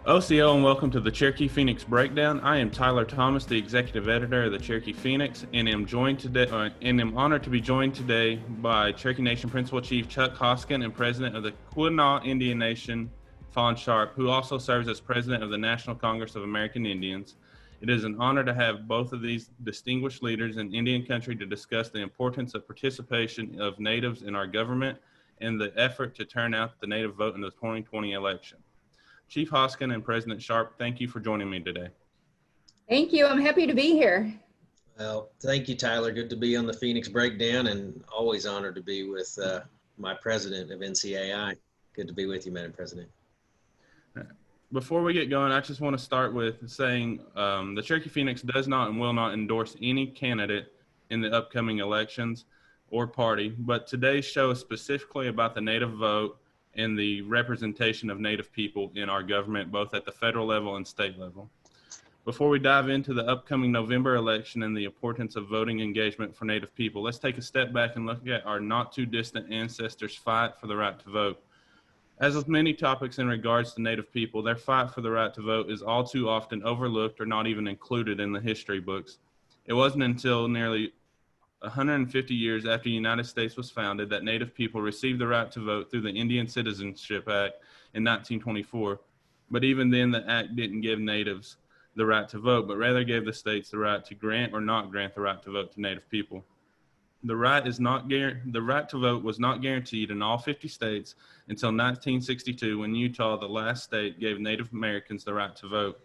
OCO and welcome to the Cherokee Phoenix Breakdown. I am Tyler Thomas, the executive editor of the Cherokee Phoenix, and am honored to be joined today by Cherokee Nation Principal Chief Chuck Hoskin and President of the Quinault Indian Nation, Fawn, who also serves as President of the National Congress of American Indians. It is an honor to have both of these distinguished leaders in Indian country to discuss the importance of participation of natives in our government and the effort to turn out the native vote in the 2020 election. Chief Hoskin and President Sharp, thank you for joining me today. Thank you. I'm happy to be here. Well, thank you, Tyler. Good to be on the Phoenix Breakdown, and always honored to be with my president of NCAI. Good to be with you, Madam President. Before we get going, I just want to start with saying the Cherokee Phoenix does not and will not endorse any candidate in the upcoming elections or party, but today's show is specifically about the native vote and the representation of Native people in our government, both at the federal level and state level. Before we dive into the upcoming November election and the importance of voting engagement for Native people, let's take a step back and look at our not too distant ancestors' fight for the right to vote. As with many topics in regards to Native people, their fight for the right to vote is all too often overlooked or not even included in the history books. It wasn't until nearly 150 years after the United States was founded that Native people received the right to vote through the Indian Citizenship Act in 1924. But even then, the act didn't give Natives the right to vote, but rather gave the states the right to grant or not grant the right to vote to Native people. The right to vote was not guaranteed in all 50 states until 1962, when Utah, the last state, gave Native Americans the right to vote.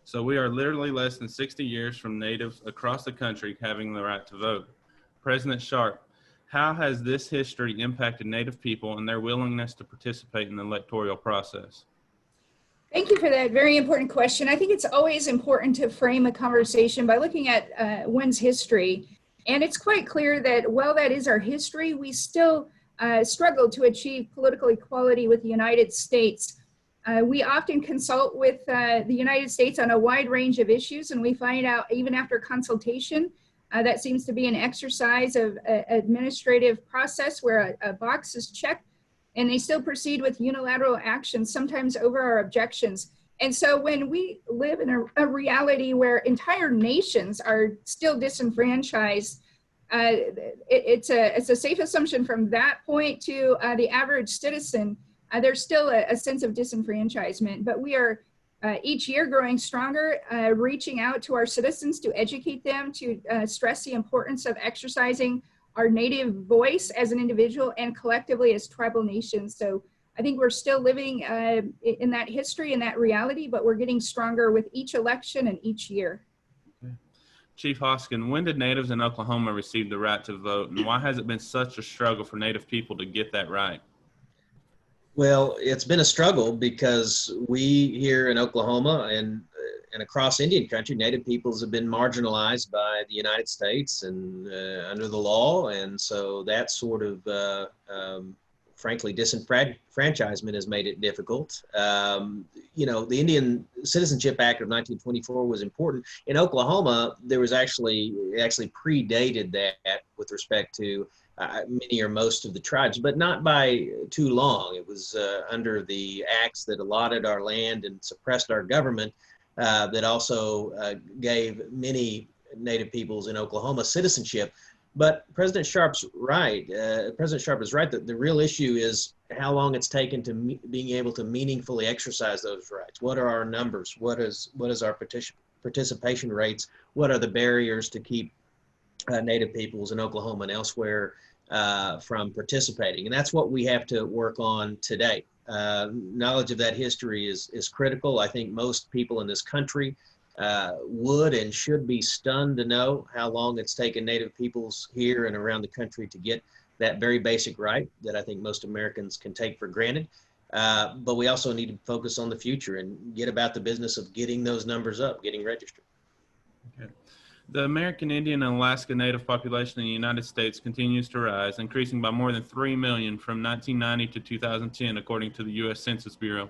So we are literally less than 60 years from Natives across the country having the right to vote. President Sharp, how has this history impacted Native people and their willingness to participate in the electoral process? Thank you for that very important question. I think it's always important to frame a conversation by looking at one's history. And it's quite clear that while that is our history, we still struggle to achieve political equality with the United States. We often consult with the United States on a wide range of issues, and we find out even after consultation, that seems to be an exercise of administrative process where a box is checked and they still proceed with unilateral action, sometimes over our objections. And so when we live in a reality where entire nations are still disenfranchised, it's a safe assumption from that point to the average citizen, there's still a sense of disenfranchisement, but we are each year growing stronger, reaching out to our citizens to educate them, to stress the importance of exercising our Native voice as an individual and collectively as tribal nations. So I think we're still living in that history and that reality, but we're getting stronger with each election and each year. Okay. Chief Hoskin, when did Natives in Oklahoma receive the right to vote, and why has it been such a struggle for Native people to get that right? Well, it's been a struggle because we here in Oklahoma and across Indian country, Native peoples have been marginalized by the United States and under the law. And so that sort of, frankly, disenfranchisement has made it difficult. The Indian Citizenship Act of 1924 was important. In Oklahoma, it actually predated that with respect to many or most of the tribes, but not by too long. It was under the acts that allotted our land and suppressed our government that also gave many Native peoples in Oklahoma citizenship. But President Sharp's right. President Sharp is right that the real issue is how long it's taken to being able to meaningfully exercise those rights. What are our numbers? What is our participation rates? What are the barriers to keep Native peoples in Oklahoma and elsewhere from participating? And that's what we have to work on today. Knowledge of that history is critical. I think most people in this country would and should be stunned to know how long it's taken Native peoples here and around the country to get that very basic right that I think most Americans can take for granted. But we also need to focus on the future and get about the business of getting those numbers up, getting registered. Okay. The American Indian and Alaska Native population in the United States continues to rise, increasing by more than 3 million from 1990 to 2010, according to the U.S. Census Bureau.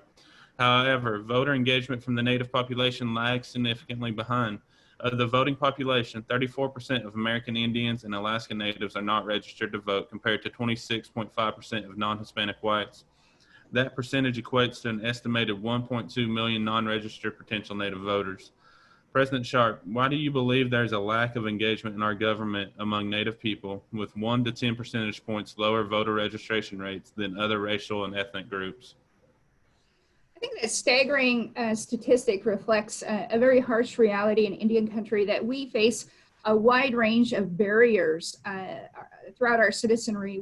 However, voter engagement from the Native population lags significantly behind. Of the voting population, 34% of American Indians and Alaska Natives are not registered to vote, compared to 26.5% of non-Hispanic whites. That percentage equates to an estimated 1.2 million non-registered potential Native voters. President Sharp, why do you believe there's a lack of engagement in our government among Native people with 1 to 10 percentage points lower voter registration rates than other racial and ethnic groups? I think that staggering statistic reflects a very harsh reality in Indian country that we face a wide range of barriers throughout our citizenry.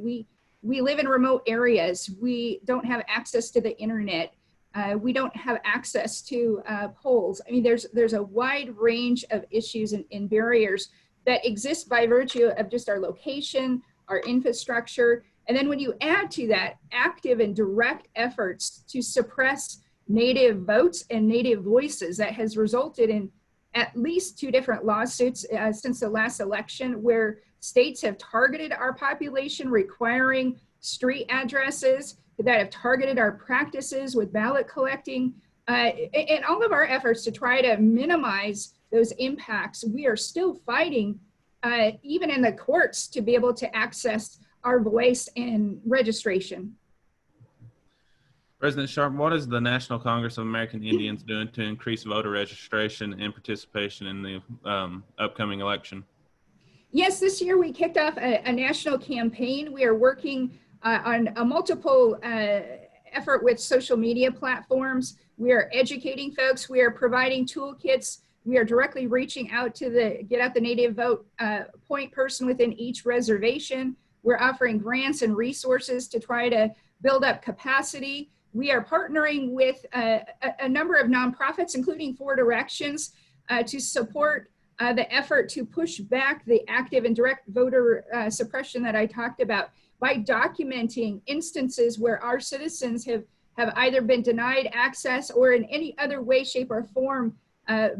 We live in remote areas. We don't have access to the internet. We don't have access to polls. I mean, there's a wide range of issues and barriers that exist by virtue of just our location, our infrastructure. And then when you add to that active and direct efforts to suppress Native votes and Native voices, that has resulted in at least 2 different lawsuits since the last election, where states have targeted our population, requiring street addresses, that have targeted our practices with ballot collecting, and all of our efforts to try to minimize those impacts. We are still fighting, even in the courts, to be able to access our voice and registration. President Sharp, what is the National Congress of American Indians doing to increase voter registration and participation in the upcoming election? Yes, this year we kicked off a national campaign. We are working on a multiple effort with social media platforms. We are educating folks. We are providing toolkits. We are directly reaching out to the Get Out the Native Vote point person within each reservation. We're offering grants and resources to try to build up capacity. We are partnering with a number of nonprofits, including 4 Directions, to support the effort to push back the active and direct voter suppression that I talked about by documenting instances where our citizens have either been denied access or in any other way, shape, or form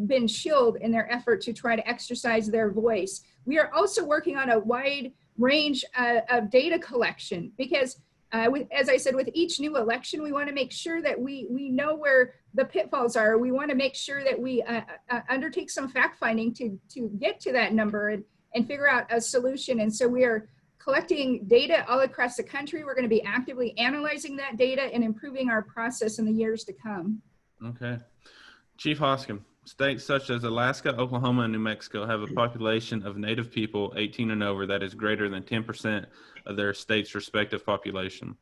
been shielded in their effort to try to exercise their voice. We are also working on a wide range of data collection because as I said, with each new election, we want to make sure that we know where the pitfalls are. We want to make sure that we undertake some fact finding to get to that number and figure out a solution. And so we are collecting data all across the country. We're going to be actively analyzing that data and improving our process in the years to come. Okay. Chief Hoskin, states such as Alaska, Oklahoma, and New Mexico have a population of Native people 18 and over that is greater than 10% of their state's respective population.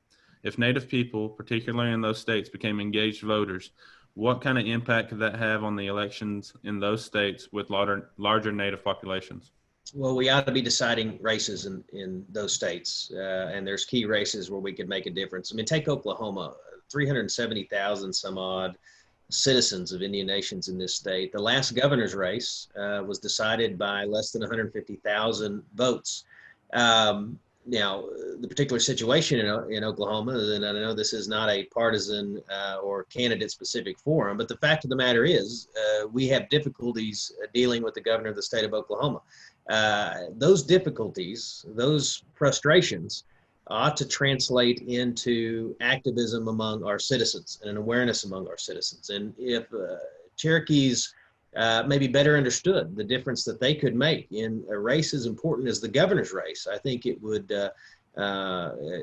If Native people, particularly in those states, became engaged voters, what kind of impact could that have on the elections in those states with larger Native populations? Well, we ought to be deciding races in those states, and there's key races where we could make a difference. I mean, take Oklahoma, 370,000 some odd citizens of Indian nations in this state. The last governor's race was decided by less than 150,000 votes. Now, the particular situation in Oklahoma, and I know this is not a partisan or candidate-specific forum, but the fact of the matter is we have difficulties dealing with the governor of the state of Oklahoma. Those difficulties, those frustrations ought to translate into activism among our citizens and an awareness among our citizens. And if Cherokees maybe better understood the difference that they could make in a race as important as the governor's race, I think it would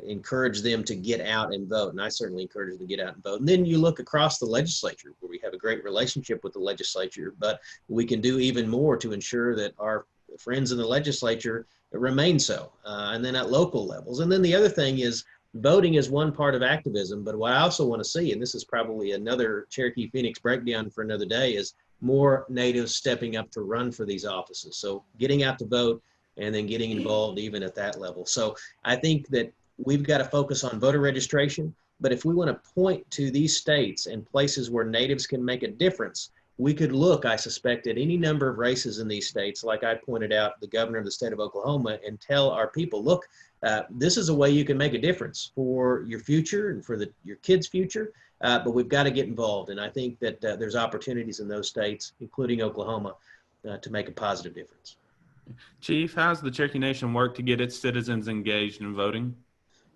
encourage them to get out and vote. And I certainly encourage them to get out and vote. And then you look across the legislature, where we have a great relationship with the legislature, but we can do even more to ensure that our friends in the legislature remain so, and then at local levels. And then the other thing is, voting is one part of activism, but what I also want to see, and this is probably another Cherokee Phoenix breakdown for another day, is more natives stepping up to run for these offices. So getting out to vote and then getting involved even at that level. So I think that we've got to focus on voter registration, but if we want to point to these states and places where natives can make a difference, we could look, I suspect, at any number of races in these states, like I pointed out, the governor of the state of Oklahoma, and tell our people, look, this is a way you can make a difference for your future and for your kids' future, but we've got to get involved. And I think that there's opportunities in those states, including Oklahoma, to make a positive difference. Chief, how's the Cherokee Nation work to get its citizens engaged in voting?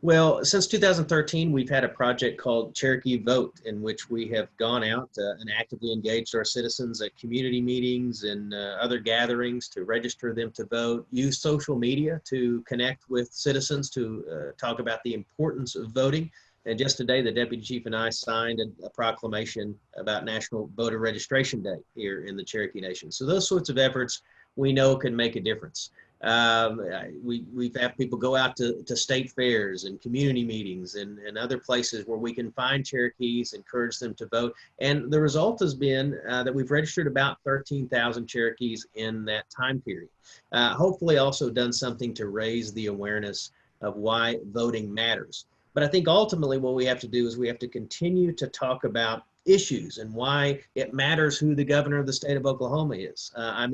Well, since 2013, we've had a project called Cherokee Vote, in which we have gone out and actively engaged our citizens at community meetings and other gatherings to register them to vote, use social media to connect with citizens to talk about the importance of voting, And just today, the deputy chief and I signed a proclamation about National Voter Registration Day here in the Cherokee Nation. So those sorts of efforts we know can make a difference. We've had people go out to state fairs and community meetings and other places where we can find Cherokees, encourage them to vote. And the result has been that we've registered about 13,000 Cherokees in that time period. Hopefully also done something to raise the awareness of why voting matters. But I think ultimately what we have to do is we have to continue to talk about issues and why it matters who the governor of the state of Oklahoma is. I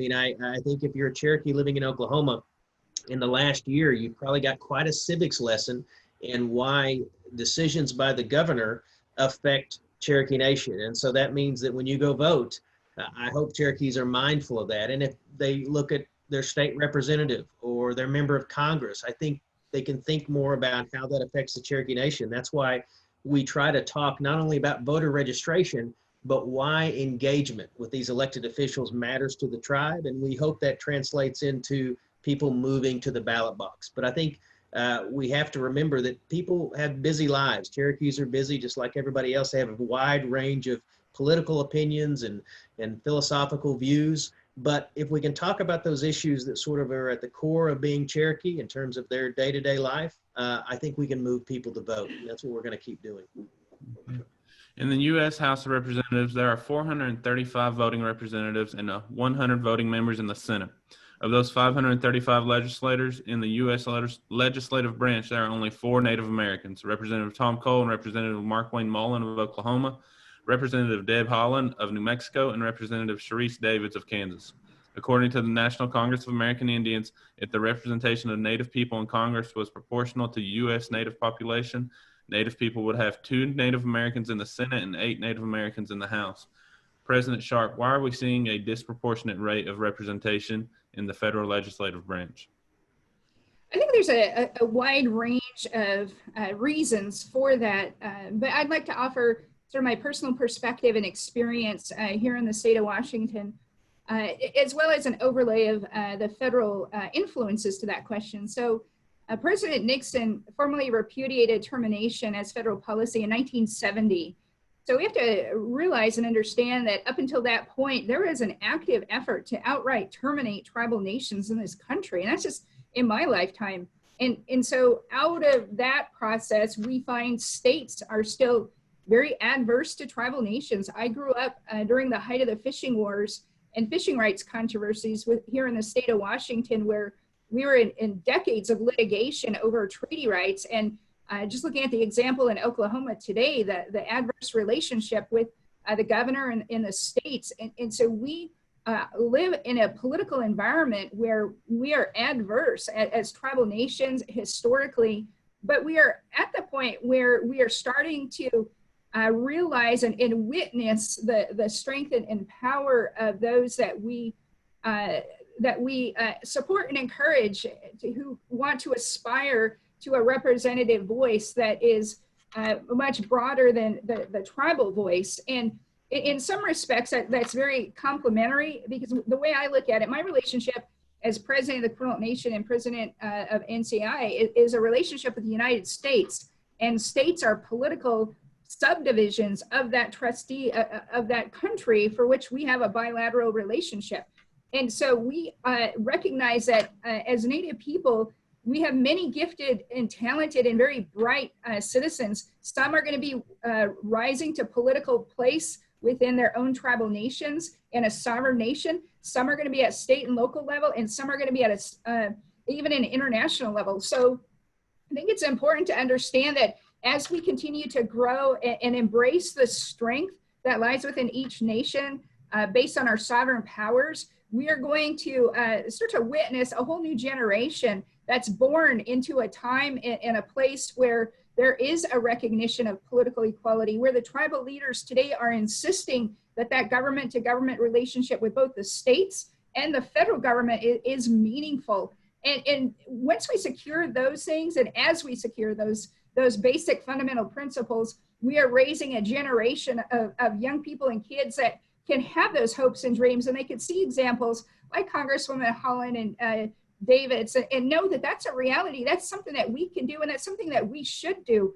think if you're a Cherokee living in Oklahoma, in the last year, you've probably got quite a civics lesson in why decisions by the governor affect Cherokee Nation. And so that means that when you go vote, I hope Cherokees are mindful of that. And if they look at their state representative or their member of Congress, I think they can think more about how that affects the Cherokee Nation. That's why we try to talk not only about voter registration, but why engagement with these elected officials matters to the tribe. And we hope that translates into people moving to the ballot box. But I think we have to remember that people have busy lives. Cherokees are busy just like everybody else. They have a wide range of political opinions and philosophical views. But if we can talk about those issues that sort of are at the core of being Cherokee in terms of their day-to-day life, I think we can move people to vote. And that's what we're going to keep doing. In the U.S. House of Representatives, there are 435 voting representatives and 100 voting members in the Senate. Of those 535 legislators in the U.S. legislative branch, there are only 4 Native Americans: Representative Tom Cole and Representative Mark Wayne Mullen of Oklahoma, Representative Deb Haaland of New Mexico, and Representative Sharice Davids of Kansas. According to the National Congress of American Indians, if the representation of Native people in Congress was proportional to U.S. Native population, Native people would have 2 Native Americans in the Senate and 8 Native Americans in the House. President Sharp, why are we seeing a disproportionate rate of representation in the federal legislative branch? I think there's a wide range of reasons for that, but I'd like to offer sort of my personal perspective and experience here in the state of Washington, as well as an overlay of the federal influences to that question. So President Nixon formally repudiated termination as federal policy in 1970. So we have to realize and understand that up until that point, there was an active effort to outright terminate tribal nations in this country. And that's just in my lifetime. And so out of that process, we find states are still very adverse to tribal nations. I grew up during the height of the fishing wars and fishing rights controversies here in the state of Washington, where we were in decades of litigation over treaty rights. And just looking at the example in Oklahoma today, the adverse relationship with the governor and in the states. And so we live in a political environment where we are adverse as tribal nations historically, but we are at the point where we are starting to realize and witness the strength and power of those that we support and encourage, who want to aspire to a representative voice that is much broader than the tribal voice. And in some respects, that's very complimentary, because the way I look at it, my relationship as president of the Quinault Nation and president of NCI is a relationship with the United States, and states are political subdivisions of that trustee of that country for which we have a bilateral relationship. And so we recognize that as Native people, we have many gifted and talented and very bright citizens. Some are going to be rising to political place within their own tribal nations and a sovereign nation. Some are going to be at state and local level, and some are going to be at even an international level. So I think it's important to understand that as we continue to grow and embrace the strength that lies within each nation based on our sovereign powers, we are going to start to witness a whole new generation that's born into a time and a place where there is a recognition of political equality, where the tribal leaders today are insisting that government to government relationship with both the states and the federal government is meaningful. And once we secure those things, and as we secure those basic fundamental principles, we are raising a generation of young people and kids that can have those hopes and dreams, and they can see examples like Congresswoman Haaland and Davids, and know that that's a reality. That's something that we can do, and that's something that we should do.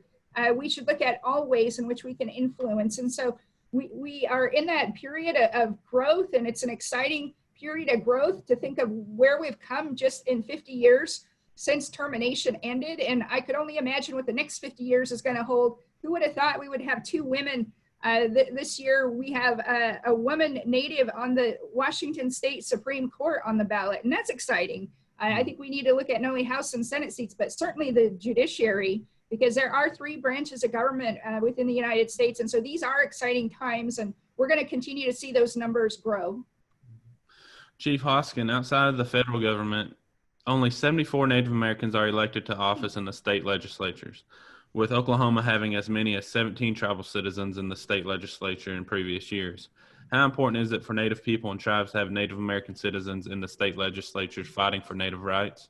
we should look at all ways in which we can influence. And so we are in that period of growth, and it's an exciting period of growth to think of where we've come just in 50 years since termination ended. And I could only imagine what the next 50 years is going to hold. Who would have thought we would have 2 women? This year we have a woman native on the Washington State Supreme Court on the ballot, and that's exciting. I think we need to look at not only House and Senate seats, but certainly the judiciary, because there are 3 branches of government within the United States. And so these are exciting times, and we're going to continue to see those numbers grow. Chief Hoskin, outside of the federal government, only 74 Native Americans are elected to office in the state legislatures, with Oklahoma having as many as 17 tribal citizens in the state legislature in previous years. How important is it for Native people and tribes to have Native American citizens in the state legislatures fighting for Native rights?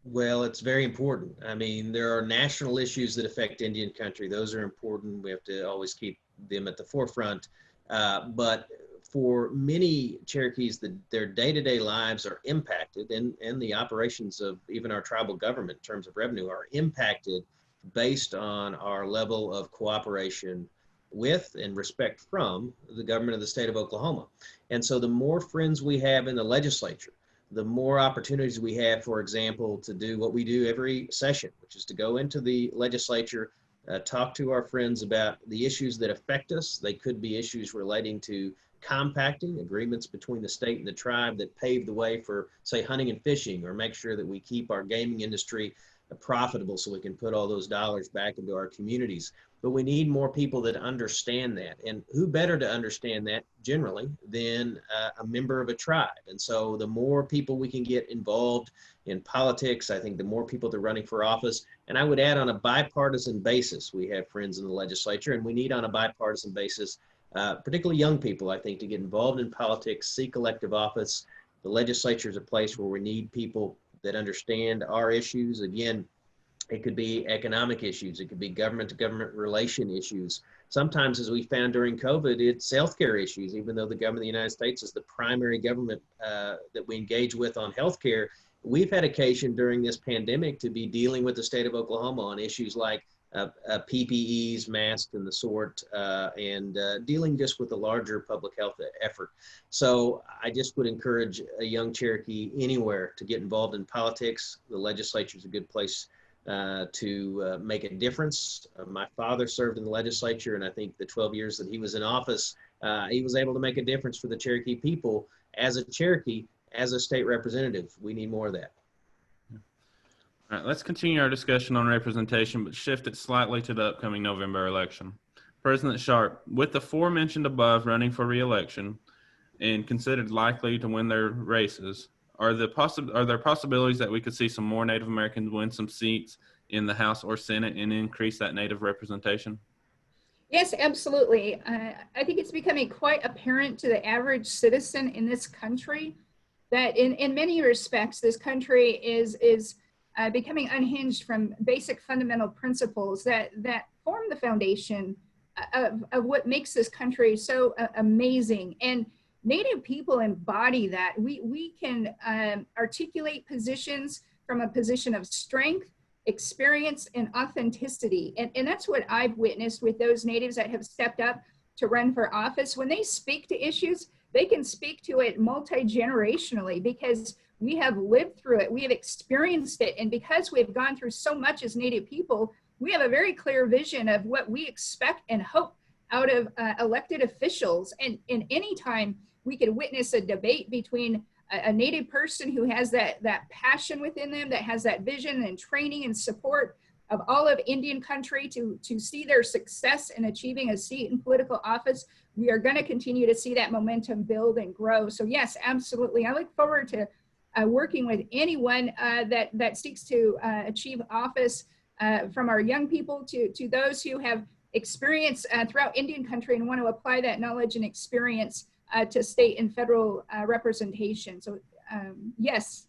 Well, it's very important. I mean, there are national issues that affect Indian country. Those are important. We have to always keep them at the forefront. But for many Cherokees, their day-to-day lives are impacted, and the operations of even our tribal government in terms of revenue are impacted based on our level of cooperation with and respect from the government of the state of Oklahoma. And so the more friends we have in the legislature, the more opportunities we have, for example, to do what we do every session, which is to go into the legislature, talk to our friends about the issues that affect us. They could be issues relating to compacting, agreements between the state and the tribe that pave the way for, say, hunting and fishing, or make sure that we keep our gaming industry profitable so we can put all those dollars back into our communities. But we need more people that understand that. And who better to understand that generally than a member of a tribe? And so the more people we can get involved in politics, I think the more people that are running for office. And I would add, on a bipartisan basis, we have friends in the legislature, and we need on a bipartisan basis, particularly young people, I think, to get involved in politics, seek elective office. The legislature is a place where we need people that understand our issues. Again, it could be economic issues. It could be government-to-government relation issues. Sometimes, as we found during COVID, it's healthcare issues. Even though the government of the United States is the primary government that we engage with on healthcare, we've had occasion during this pandemic to be dealing with the state of Oklahoma on issues like PPEs, masks, and the sort, and dealing just with the larger public health effort. So I just would encourage a young Cherokee anywhere to get involved in politics. The legislature is a good place to make a difference. My father served in the legislature, and I think the 12 years that he was in office, he was able to make a difference for the Cherokee people as a Cherokee, as a state representative. We need more of that. All right, let's continue our discussion on representation, but shift it slightly to the upcoming November election. President Sharp, with the 4 mentioned above running for re-election and considered likely to win their races, are there possibilities that we could see some more Native Americans win some seats in the House or Senate and increase that Native representation? Yes, absolutely. I think it's becoming quite apparent to the average citizen in this country that in many respects, this country is becoming unhinged from basic fundamental principles that form the foundation of what makes this country so amazing. And Native people embody that. We can articulate positions from a position of strength, experience, and authenticity. And that's what I've witnessed with those Natives that have stepped up to run for office. When they speak to issues, they can speak to it multi-generationally because we have lived through it, we have experienced it, and because we've gone through so much as Native people, we have a very clear vision of what we expect and hope out of elected officials. And any time we could witness a debate between a Native person who has that passion within them, that has that vision and training and support of all of Indian country to see their success in achieving a seat in political office, we are going to continue to see that momentum build and grow. So yes, absolutely. I look forward to working with anyone that seeks to achieve office, from our young people to those who have experience throughout Indian country and want to apply that knowledge and experience to state and federal representation. So yes.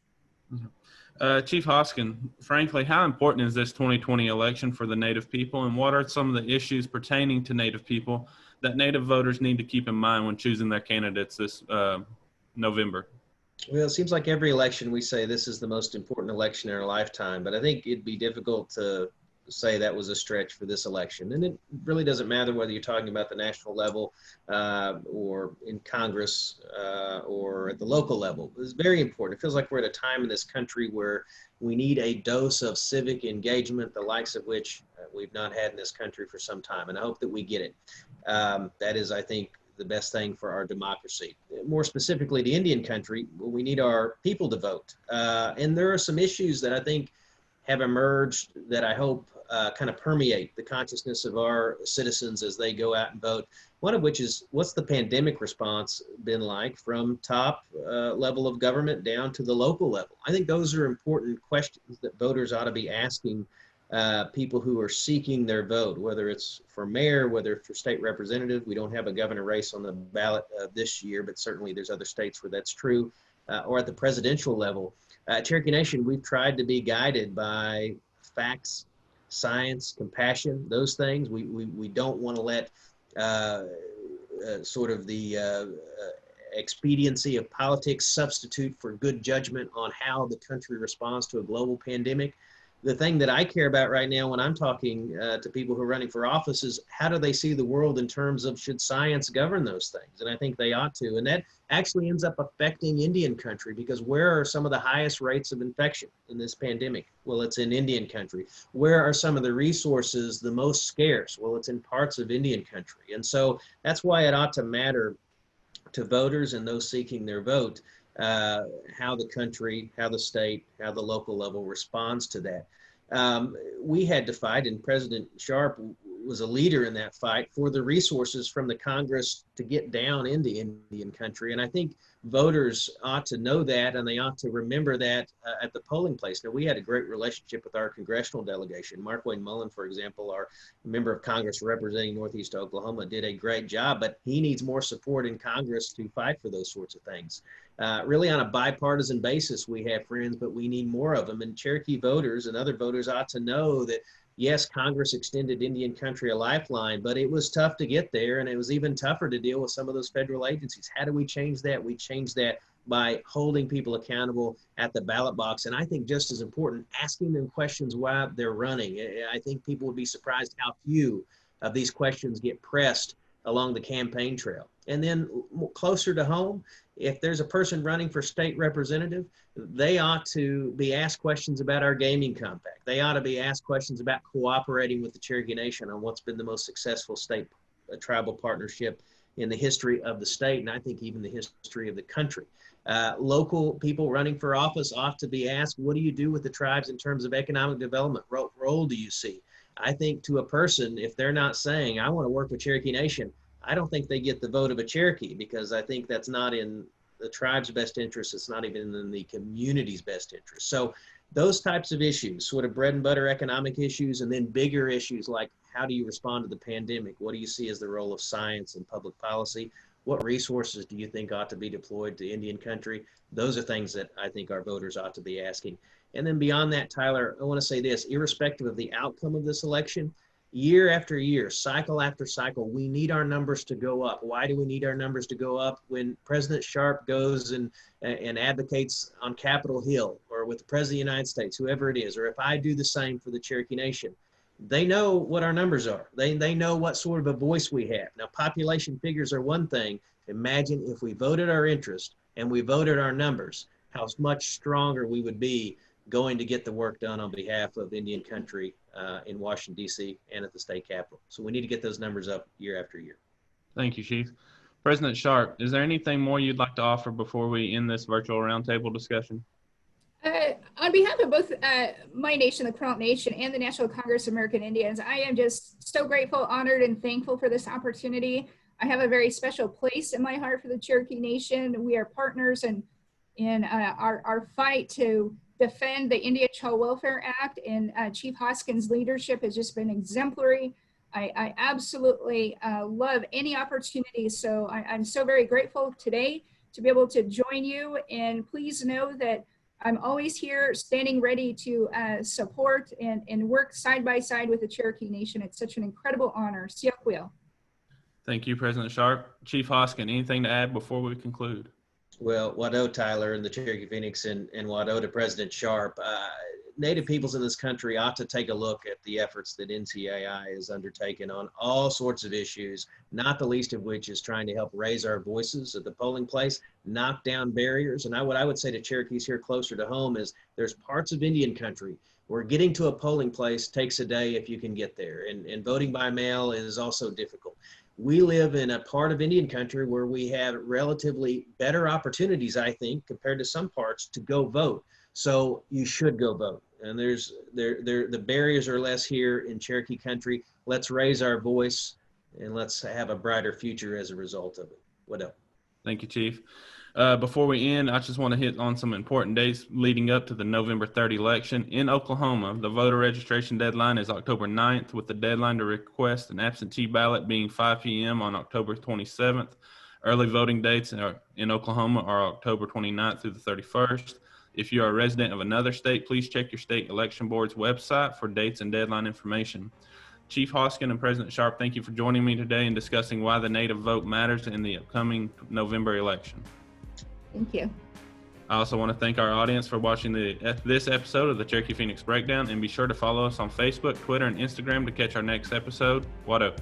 Chief Hoskin, frankly, how important is this 2020 election for the Native people, and what are some of the issues pertaining to Native people that Native voters need to keep in mind when choosing their candidates this November? Well, it seems like every election we say this is the most important election in our lifetime, but I think it'd be difficult to say that was a stretch for this election. And it really doesn't matter whether you're talking about the national level or in Congress or at the local level. It's very important. It feels like we're at a time in this country where we need a dose of civic engagement, the likes of which we've not had in this country for some time. And I hope that we get it. That is, I think, the best thing for our democracy. More specifically to Indian country, we need our people to vote. And there are some issues that I think have emerged that I hope kind of permeate the consciousness of our citizens as they go out and vote. One of which is, what's the pandemic response been like from top level of government down to the local level? I think those are important questions that voters ought to be asking people who are seeking their vote, whether it's for mayor, whether it's for state representative. We don't have a governor race on the ballot this year, but certainly there's other states where that's true, or at the presidential level. Cherokee Nation, we've tried to be guided by facts, science, compassion, those things. We don't want to let sort of the expediency of politics substitute for good judgment on how the country responds to a global pandemic. The thing that I care about right now when I'm talking to people who are running for office is, how do they see the world in terms of, should science govern those things? And I think they ought to. And that actually ends up affecting Indian country, because where are some of the highest rates of infection in this pandemic? Well, it's in Indian country. Where are some of the resources the most scarce? Well, it's in parts of Indian country. And so that's why it ought to matter to voters and those seeking their vote, how the country, how the state, how the local level responds to that. We had to fight, and President Sharp was a leader in that fight, for the resources from the Congress to get down into Indian country. And I think voters ought to know that, and they ought to remember that at the polling place. Now, we had a great relationship with our congressional delegation. Mark Wayne Mullen, for example, our member of Congress representing Northeast Oklahoma, did a great job, but he needs more support in Congress to fight for those sorts of things. Really on a bipartisan basis, we have friends, but we need more of them. And Cherokee voters and other voters ought to know that, yes, Congress extended Indian country a lifeline, but it was tough to get there, and it was even tougher to deal with some of those federal agencies. How do we change that? We change that by holding people accountable at the ballot box. And I think just as important, asking them questions while they're running. I think people would be surprised how few of these questions get pressed along the campaign trail. And then closer to home, if there's a person running for state representative, they ought to be asked questions about our gaming compact. They ought to be asked questions about cooperating with the Cherokee Nation on what's been the most successful state tribal partnership in the history of the state, and I think even the history of the country. Local people running for office ought to be asked, what do you do with the tribes in terms of economic development? What role do you see? I think to a person, if they're not saying, I want to work with Cherokee Nation, I don't think they get the vote of a Cherokee, because I think that's not in the tribe's best interest. It's not even in the community's best interest. So those types of issues, sort of bread and butter economic issues, and then bigger issues like, how do you respond to the pandemic? What do you see as the role of science and public policy? What resources do you think ought to be deployed to Indian country? Those are things that I think our voters ought to be asking. And then beyond that, Tyler, I want to say this: irrespective of the outcome of this election, year after year, cycle after cycle, we need our numbers to go up. Why do we need our numbers to go up? When President Sharp goes and advocates on Capitol Hill, or with the President of the United States, whoever it is, or if I do the same for the Cherokee Nation, they know what our numbers are. They know what sort of a voice we have. Now, population figures are one thing. Imagine if we voted our interest and we voted our numbers, how much stronger we would be going to get the work done on behalf of Indian country in Washington, D.C. and at the state capitol. So we need to get those numbers up year after year. Thank you, Chief. President Sharp, is there anything more you'd like to offer before we end this virtual roundtable discussion? On behalf of both my nation, the Quinault Nation, and the National Congress of American Indians, I am just so grateful, honored, and thankful for this opportunity. I have a very special place in my heart for the Cherokee Nation. We are partners in our fight to defend the Indian Child Welfare Act, and Chief Hoskin's leadership has just been exemplary. I absolutely love any opportunity, so I'm so very grateful today to be able to join you, and please know that I'm always here standing ready to support and work side by side with the Cherokee Nation. It's such an incredible honor. Siakwil. Thank you, President Sharp. Chief Hoskin, anything to add before we conclude? Well, Wado, Tyler, and the Cherokee Phoenix, and Wado to President Sharp. Native peoples in this country ought to take a look at the efforts that NCAI has undertaken on all sorts of issues, not the least of which is trying to help raise our voices at the polling place, knock down barriers. And what I would say to Cherokees here closer to home is there's parts of Indian country where getting to a polling place takes a day if you can get there. And voting by mail is also difficult. We live in a part of Indian country where we have relatively better opportunities, I think, compared to some parts to go vote. So you should go vote. And the barriers are less here in Cherokee country. Let's raise our voice and let's have a brighter future as a result of it. What else? Thank you, Chief. Before we end, I just want to hit on some important dates leading up to the November 3rd election. In Oklahoma, the voter registration deadline is October 9th, with the deadline to request an absentee ballot being 5 p.m. on October 27th. Early voting dates in Oklahoma are October 29th through the 31st. If you are a resident of another state, please check your state election board's website for dates and deadline information. Chief Hoskin and President Sharp, thank you for joining me today and discussing why the Native vote matters in the upcoming November election. Thank you. I also want to thank our audience for watching this episode of the Cherokee Phoenix Breakdown, and be sure to follow us on Facebook, Twitter, and Instagram to catch our next episode. What up?